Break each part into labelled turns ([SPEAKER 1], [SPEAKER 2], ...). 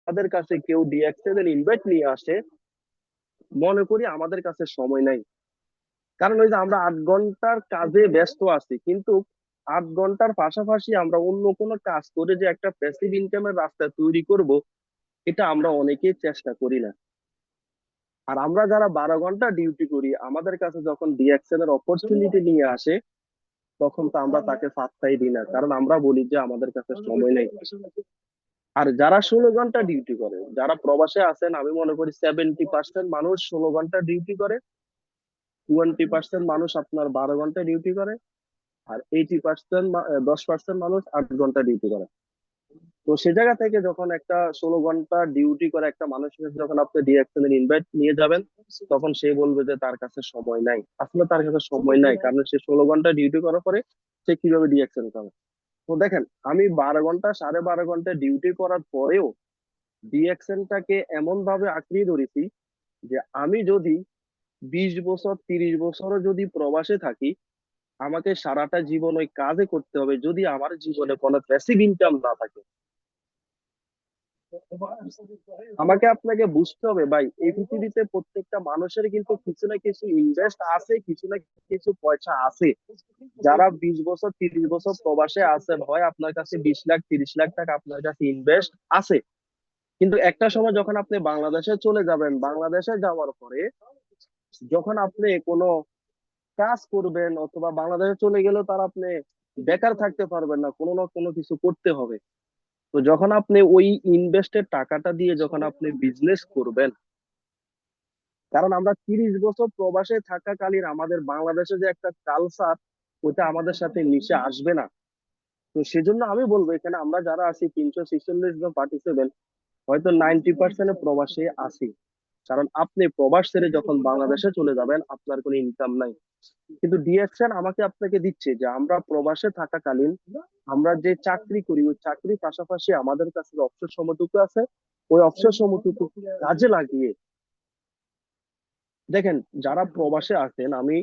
[SPEAKER 1] আমাদের কাছে কেউ ডিএক্সএল এর ইনভাইট নিয়ে আসে, মনে করি আমাদের কাছে সময় নাই। কারণ ওই যে আমরা 8 ঘন্টার কাজে ব্যস্ত আছি, কিন্তু 8 ঘন্টার পাশাপাশি আমরা অন্য কোনো কাজ করে যে একটা প্যাসিভ ইনকামের রাস্তা তৈরি করব, এটা আমরা অনেকেই চেষ্টা করি না। আর আমরা যারা 12 ঘন্টা ডিউটি করি, আমাদের কাছে যখন ডিএক্সএল এর অপরচুনিটি নিয়ে আসে, তখন তো আমরা তাকে পাত্তাই দিই না, কারণ আমরা বলি যে আমাদের কাছে সময় নেই। আর যারা 16 ঘন্টা ডিউটি করে, যারা প্রবাসে আছেন, আমি মনে করি 70% মানুষ 16 ঘন্টা ডিউটি করে, 20% মানুষ আপনার 12 ঘন্টা ডিউটি করে, আর 80%, 10% মানুষ 8 ঘন্টা ডিউটি করে। তো সে জায়গা থেকে যখন একটা 16 ঘন্টা ডিউটি করে একটা মানুষের যখন আপনি ডিএক্সএল এর ইনভাইট নিয়ে যাবেন, তখন সে বলবে যে তার কাছে সময় নাই। আসলে তার কাছে সময় নাই, কারণ সে 16 ঘন্টা ডিউটি করার পরে সে কিভাবে ডিএক্সএল পাবে? তো দেখেন, আমি 12 ঘন্টা 12.5 ঘন্টা ডিউটি করার পরেও ডিএক্সএলটাকে এমন ভাবে আঁকড়িয়ে ধরেছি যে আমি যদি 20 বছর 30 বছরও যদি প্রবাসে থাকি, আমাকে সারাটা জীবন ওই কাজে করতে হবে যদি আমার জীবনে কোনো প্যাসিভ ইনকাম না থাকে। আমাকে আপনাকে বুঝতে হবে ভাই, এই পৃথিবীতে প্রত্যেকটা মানুষের কিন্তু কিছু না কিছু ইনভেস্ট আছে, কিছু না কিছু পয়সা আছে। যারা 20 বছর 30 বছর প্রবাসে আছেন, হয় আপনার কাছে 20 লাখ 30 লাখ টাকা আপনার কাছে ইনভেস্ট আছে, কিন্তু একটা সময় যখন আপনি বাংলাদেশে চলে যাবেন, বাংলাদেশে যাওয়ার পরে যখন আপনি কোনো কাজ করবেন, অথবা বাংলাদেশে চলে গেলেও তার আপনি বেকার থাকতে পারবেন না, কোনো না কোনো কিছু করতে হবে। তো যখন আপনি ওই ইনভেস্টের টাকাটা দিয়ে যখন আপনি বিজনেস করবেন, কারণ আমরা 30 বছর প্রবাসে থাকাকালীন আমাদের বাংলাদেশে যে একটা কালচার, ওটা আমাদের সাথে মিশে আসবে না। তো সেজন্য আমি বলবো, এখানে আমরা যারা আছি 346 জন পার্টিসিপেন্ট, হয়তো 90% প্রবাসে আছি। কারণ আপনি প্রবাস ছেড়ে যখন বাংলাদেশে চলে যাবেন, আপনার কোনো ইনকাম নাই। কিন্তু ডিএকশন আমাকে আপনাকে দিচ্ছে যে আমরা প্রবাসে থাকাকালীন আমরা যে চাকরি করি, ওই চাকরির পাশাপাশি আমাদের কাছে যে অবসর সময়টুকু আছে, ওই অবসর সময়টুকু কাজে লাগিয়ে, দেখেন, যারা প্রবাসে আছেন, আমি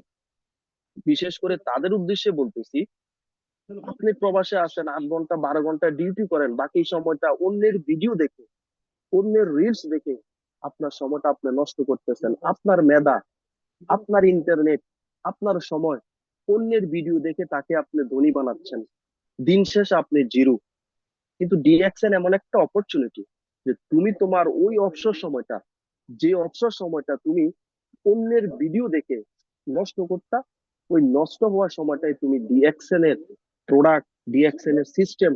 [SPEAKER 1] বিশেষ করে তাদের উদ্দেশ্যে বলতেছি, আপনি প্রবাসে আছেন, 8 ঘন্টা 12 ঘন্টা ডিউটি করেন, বাকি সময়টা অন্যের ভিডিও দেখে, অন্যের রিলস দেখে আপনার সময়টা আপনি নষ্ট করতেছেন। আপনার মেধা, আপনার ইন্টারনেট, আপনার সময় অন্যের ভিডিও দেখে তাকে আপনি ধনী বানাচ্ছেন। দিন শেষে আপনি জিরো। কিন্তু ডিএক্সএন এমন একটা অপরচুনিটি যে তুমি তোমার ওই অবসর সময়টা, যে অবসর সময়টা তুমি অন্যের ভিডিও দেখে নষ্ট করতা, ওই নষ্ট হওয়ার সময়টাই তুমি ডিএক্সএন এর প্রোডাক্ট, ডিএক্সএন এর সিস্টেম,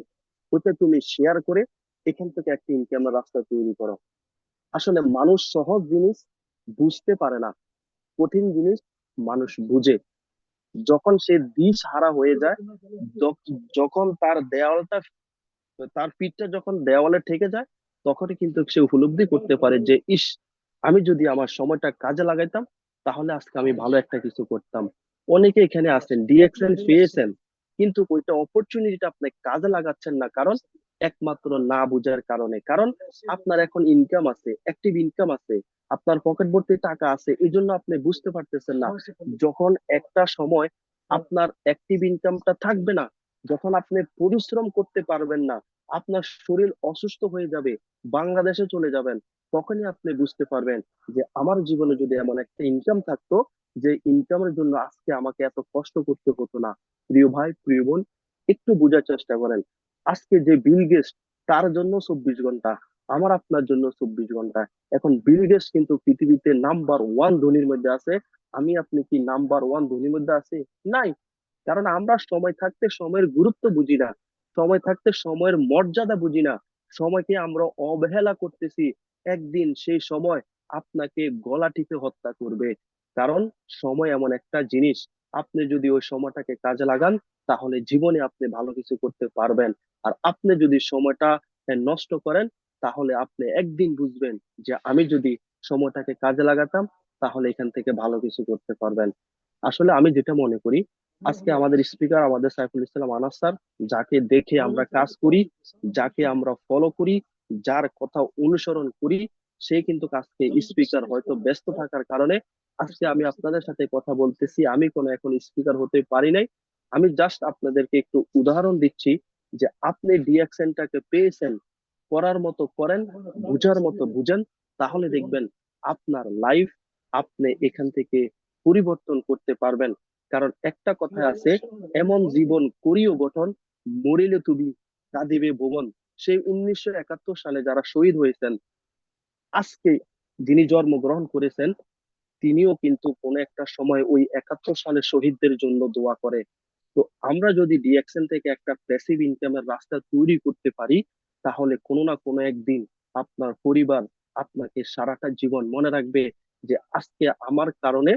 [SPEAKER 1] ওইটা তুমি শেয়ার করে এখান থেকে একটা ইনকামের রাস্তা তৈরি করো। আসলে মানুষ সহজ জিনিস বুঝতে পারে না, কঠিন জিনিস মানুষ বুঝে। যখন সে দিশ হারা হয়ে যায়, যখন তার দেওয়ালটা, তার পিঠটা যখন দেওয়ালে ঠেকে যায়, তখনই কিন্তু সে উপলব্ধি করতে পারে যে ইস, আমি যদি আমার সময়টা কাজে লাগাইতাম, তাহলে আজকে আমি ভালো একটা কিছু করতাম। অনেকে এখানে আছেন ডিএক্সএল পেয়েছেন, কিন্তু ওইটা অপরচুনিটিটা আপনি কাজে লাগাচ্ছেন না, কারণ একমাত্র না বুঝার কারণে। কারণ আপনার এখন ইনকাম আছে, অ্যাক্টিভ ইনকাম আছে, আপনার পকেট ভর্তি টাকা আছে, এই জন্য আপনি বুঝতে পারতেছেন না। যখন একটা সময় আপনার অ্যাক্টিভ ইনকামটা থাকবে না, যখন আপনি পরিশ্রম করতে পারবেন না, আপনার শরীর অসুস্থ হয়ে যাবে, বাংলাদেশে চলে যাবেন, তখনই আপনি বুঝতে পারবেন যে আমার জীবনে যদি এমন একটা ইনকাম থাকতো, যে ইনকামের জন্য আজকে আমাকে এত কষ্ট করতে হতো না। প্রিয় ভাই, প্রিয় বোন, একটু বোঝার চেষ্টা করেন। আজকে যে বিল গেটস, তার জন্য 24 ঘন্টা, আমার আপনার জন্য 24 ঘন্টা। এখন বিল গেটস কিন্তু পৃথিবীতে নাম্বার 1 ধনীর মধ্যে আছে। আমি আপনি কি নাম্বার 1 ধনীর মধ্যে আছি? নাই। কারণ আমরা সময় থাকতে সময়ের গুরুত্ব বুঝি না, সময় থাকতে সময়ের মর্যাদা বুঝি না, সময়কে আমরা অবহেলা করতেছি। একদিন সেই সময় আপনাকে গলা টিপে হত্যা করবে। কারণ সময় এমন একটা জিনিস, আপনি যদি ওই সময়টাকে কাজে লাগান, তাহলে জীবনে আপনি ভালো কিছু করতে পারবেন। আর আপনি যদি সময়টা নষ্ট করেন, তাহলে আপনি একদিন বুঝবেন যে আমি যদি সময়টাকে কাজে লাগাতাম, তাহলে এখান থেকে ভালো কিছু করতে পারবেন। আসলে আমি যেটা মনে করি, আজকে আমাদের স্পিকার আমাদের সাইফুল ইসলাম আনাস স্যার, যাকে দেখে আমরা কাজ করি, যাকে আমরা ফলো করি, যার কথা অনুসরণ করি, সে কিন্তু আজকে স্পিকার। হয়তো ব্যস্ত থাকার কারণে আজকে আমি আপনাদের সাথে কথা বলতেছি, আমি কোনো এখন স্পিকার হতে পারি নাই। আমি জাস্ট আপনাদেরকে একটু উদাহরণ দিচ্ছি যে আপনি ডিএক্সএনটাকে পেয়েছেন, করার মতো করেন, বুঝার মতো বুঝেন, তাহলে দেখবেন আপনার লাইফ আপনি এখান থেকে পরিবর্তন করতে পারবেন। কারণ একটা কথা আছে, এমন জীবন করিও গঠন, মরিলে তুমি কাঁদিবে ভুবন। সেই 1971 সালে যারা শহীদ হয়েছেন, আজকে যিনি জন্মগ্রহণ করেছেন, তিনিও কিন্তু কোনো একটা সময় ওই 71 সালের শহীদদের জন্য দোয়া করে। তো আমরা যদি ডিএক্সএন থেকে একটা প্যাসিভ ইনকামের রাস্তা তৈরি করতে পারি, তাহলে কোনো না কোনো একদিন আপনার পরিবার আপনাকে সারাটা জীবন মনে রাখবে যে আজকে আমার কারণে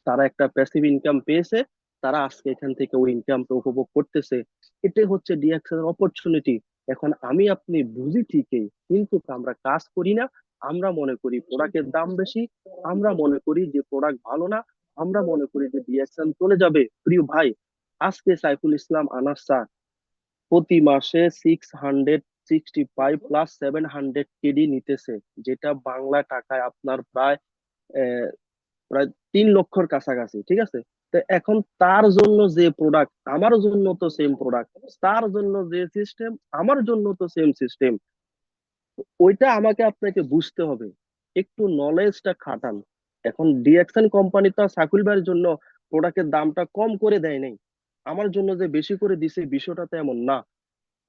[SPEAKER 1] তারা একটা প্যাসিভ ইনকাম পেয়েছে, তারা আজকে এখান থেকে ওই ইনকামটা উপভোগ করতেছে। এটাই হচ্ছে ডিএক্সএন এর অপরচুনিটি। এখন আমি আপনি বুঝি ঠিকই, কিন্তু আমরা কাজ করি না। আমরা মনে করি প্রোডাক্টের দাম বেশি, আমরা মনে করি যে প্রোডাক্ট ভালো না, আমরা মনে করি যে ডিএক্সএন চলে যাবে। প্রিয় ভাই, আজকে সাইফুল ইসলাম আনাস স্যার প্রতি মাসে 665 প্লাস 700 কেডি নিতেছে, যেটা বাংলা টাকায় আপনার প্রায় আহ, প্রায় 3 লক্ষর কাছাকাছি, ঠিক আছে? তো এখন তার জন্য যে প্রোডাক্ট, আমার জন্য তো সেম প্রোডাক্ট, তার জন্য যে সিস্টেম, আমার জন্য তো সেম সিস্টেম। ওইটা আমাকে আপনাকে বুঝতে হবে, একটু নলেজটা খাটান। এখন ডিএক্সএন কোম্পানি তো সাকুল ভাইয়ের জন্য প্রোডাক্টের দামটা কম করে দেয় নাই, আমার জন্য যে বেশি করে দিছে বিষয়টা তো এমন না।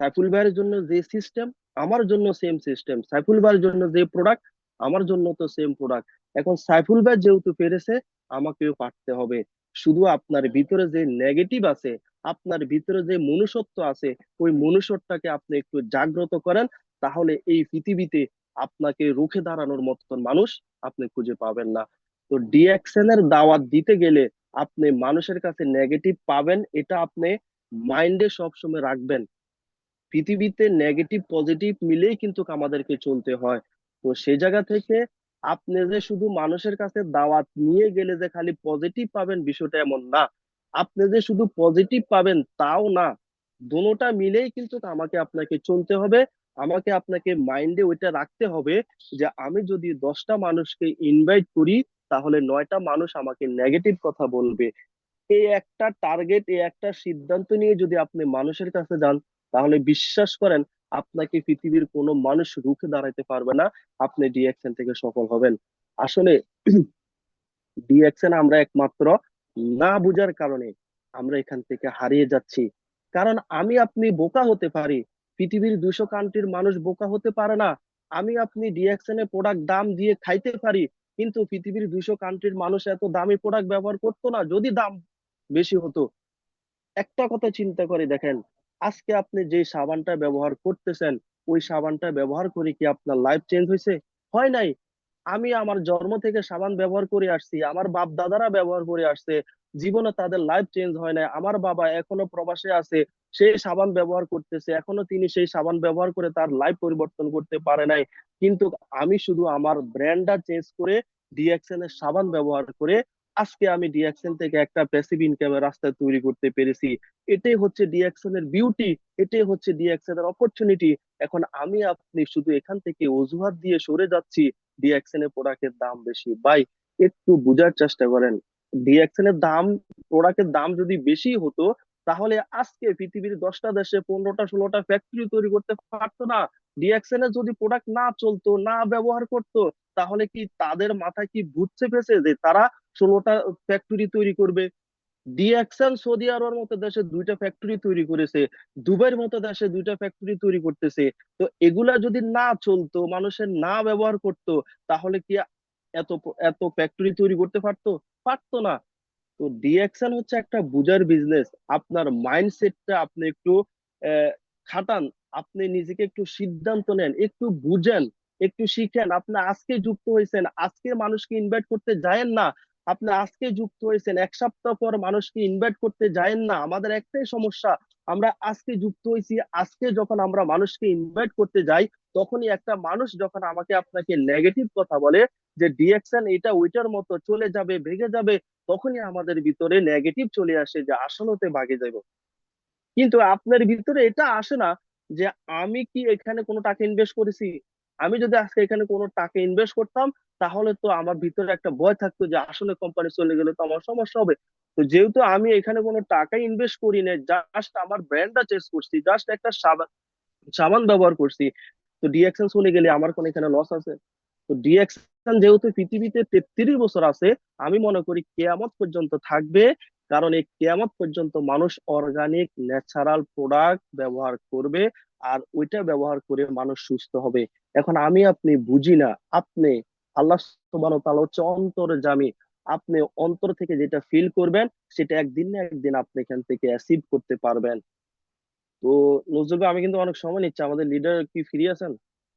[SPEAKER 1] সাইফুল ভাইয়ের জন্য যে সিস্টেম, আমার জন্য সেম সিস্টেম। সাইফুল ভাইয়ের জন্য যে প্রোডাক্ট, আমার জন্য তো সেম প্রোডাক্ট। এখন সাইফুল ভাই যেহেতু পেরেছে, আমাকেও পারতে হবে। শুধু আপনার ভিতরে যে নেগেটিভ আছে, আপনার ভিতরে যে মনুষ্যত্ব আছে, ওই মনুষ্যত্বটাকে আপনি একটু জাগ্রত করেন, তাহলে এই পৃথিবীতে আপনাকে রুখে দাঁড়ানোর মতন মানুষ আপনি খুঁজে পাবেন না। তো ডিএক্সএন এর দাওয়াত দিতে গেলে আপনি মানুষের কাছে নেগেটিভ পাবেন, এটা আপনি মাইন্ডে সবসময় রাখবেন। পৃথিবীতে নেগেটিভ পজিটিভ মিলেই কিন্তু আমাদেরকে চলতে হয়। তো সেই জায়গা থেকে আপনি যে শুধু মানুষের কাছে দাওয়াত নিয়ে গেলে যে খালি পজিটিভ পাবেন, বিষয়টা এমন না। আপনি যে শুধু পজিটিভ পাবেন তাও না, দোনোটা মিলেই কিন্তু আমাকে আপনাকে চলতে হবে। আমাকে আপনাকে মাইন্ডে ওইটা রাখতে হবে যে আমি যদি 10টা মানুষকে ইনভাইট করি, তাহলে 9টা মানুষ আমাকে নেগেটিভ কথা বলবে। এই একটা টার্গেট, এই একটা সিদ্ধান্ত নিয়ে যদি আপনি মানুষের কাছে যান, তাহলে বিশ্বাস করেন আপনাকে পৃথিবীর কোনো মানুষ রুখে দাঁড়াতে পারবে না। আপনি ডিএক্সএন থেকে সফল হবেন। আসলে ডিএক্সএন আমরা একমাত্র না বুঝার কারণে আমরা এখান থেকে হারিয়ে যাচ্ছি। কারণ আমি আপনি বোকা হতে পারি, পৃথিবীর 200 কান্ট্রির মানুষ বোকা হতে পারে না। আমি আপনি ডিএক্সএন এর প্রোডাক্ট দাম দিয়ে খাইতে পারি, কিন্তু পৃথিবীর 200 কান্ট্রির মানুষ এত দামি প্রোডাক্ট ব্যবহার করতো না যদি দাম বেশি হতো। একটা কথা চিন্তা করে দেখেন, আজকে আপনি যে সাবানটা ব্যবহার করতেছেন, ওই সাবানটা ব্যবহার করে কি আপনার লাইফ চেঞ্জ হয়েছে? হয় নাই। আমি আমার জন্ম থেকে সাবান ব্যবহার করে আসছি, আমার বাপ দাদারা ব্যবহার করে আসছে, জীবনে তাদের লাইফ চেঞ্জ হয় নাই। আমার বাবা এখনো প্রবাসে আছে, সেই সাবান ব্যবহার করতেছে, এখনো তিনি সেই সাবান ব্যবহার করে তার লাইফ পরিবর্তন করতে পারে নাই। কিন্তু আমি শুধু আমার ব্র্যান্ডটা চেঞ্জ করে ডিএক্সএন এর সাবান ব্যবহার করে আজকে আমি ডিএক্সএন থেকে একটা প্যাসিভ ইনকামের রাস্তা তৈরি করতে পেরেছি। এটাই হচ্ছে ডিএক্সএন এর বিউটি, এটাই হচ্ছে ডিএক্সএন এর অপরচুনিটি। এখন আমি আপনি শুধু এখান থেকে অজুহাত দিয়ে সরে যাচ্ছি, ডিএক্সএন এর প্রোডাক্টের দাম বেশি। ভাই, একটু বুঝার চেষ্টা করেন। ডিএক্সএন এর দাম, প্রোডাক্টের দাম যদি বেশি হতো, তাহলে আজকে পৃথিবীর 10টা দেশে 15টা 16টা ফ্যাক্টরি তৈরি করতে পারতো না। ডিএক্সএন এর যদি প্রোডাক্ট না চলতো, না ব্যবহার করতো, তাহলে কি তাদের মাথায় কি ভূত চেপেছে যে তারা 16টা ফ্যাক্টরি তৈরি করবে? ডিএক্সএল সৌদি আরবের মতো দেশে 2টা ফ্যাক্টরি তৈরি করেছে, দুবাইয়ের মতো দেশে 2টা ফ্যাক্টরি তৈরি করতেছে। তো এগুলা যদি না চলতো, মানুষের না ব্যবহার করতো, তাহলে কি এত এত ফ্যাক্টরি তৈরি করতে পারতো? পারতো না। তো ডিএক্সএল হচ্ছে একটা বুঝার বিজনেস। আপনার মাইন্ডসেটটা আপনি একটু আহ, খাটান, আপনি নিজেকে একটু সিদ্ধান্ত নেন, একটু বুঝেন, একটু শিখেন। আপনি আজকে যুক্ত হয়েছেন, আজকে মানুষকে ইনভাইট করতে যায়েন না। আপনি আজকে যুক্ত হয়েছেন, 1 সপ্তাহ পর মানুষকে ইনভাইট করতে যায়েন না। আমাদের একটাই সমস্যা, আমরা আজকে যুক্ত হয়েছি, আজকে যখন আমরা মানুষকে ইনভাইট করতে যাই, তখনই একটা মানুষ যখন আমাকে আপনাকে নেগেটিভ কথা বলে যে ডিএক্সএন এটা ওইটার মতো চলে যাবে, ভেঙে যাবে, তখনই আমাদের ভিতরে নেগেটিভ চলে আসে যে আসলতে ভাগে যাব। কিন্তু আপনার ভিতরে এটা আসে না যে আমি কি এখানে কোনো টাকা ইনভেস্ট করেছি। আমি যদি আজকে এখানে কোনো টাকা ইনভেস্ট করতাম, তাহলে তো আমার ভিতরে একটা ভয় থাকতো যে আসলে কোম্পানি চলে গেলে তো আমার সমস্যা হবে। তো যেহেতু আমি এখানে কোনো টাকা ইনভেস্ট করি না, জাস্ট আমার ব্র্যান্ডটা চেঞ্জ করছি, জাস্ট একটা সাবান ব্যবহার করছি, তো ডিএক্সএন চলে গেলে আমার কোনো এখানে লস আছে? তো ডিএক্সএন যেহেতু পৃথিবীতে 33 বছর আছে, আমি মনে করি কেয়ামত পর্যন্ত থাকবে। কারণ এই কেয়ামত পর্যন্ত মানুষ অর্গানিক ন্যাচারাল প্রোডাক্ট ব্যবহার করবে, আর ওইটা ব্যবহার করে মানুষ সুস্থ হবে। এখন আমি আপনি বুঝি না, আপনি, আল্লাহ সুবহানাহু ওয়া তাআলা হচ্ছে অন্তর্যামী। আপনি অন্তর থেকে যেটা ফিল করবেন, সেটা একদিন না একদিন আপনি এখান থেকে অ্যাচিভ করতে পারবেন। তো নজরুল ভাই, আমি কিন্তু অনেক সময় নিচ্ছি, আমাদের লিডার কি ফ্রি আছেন?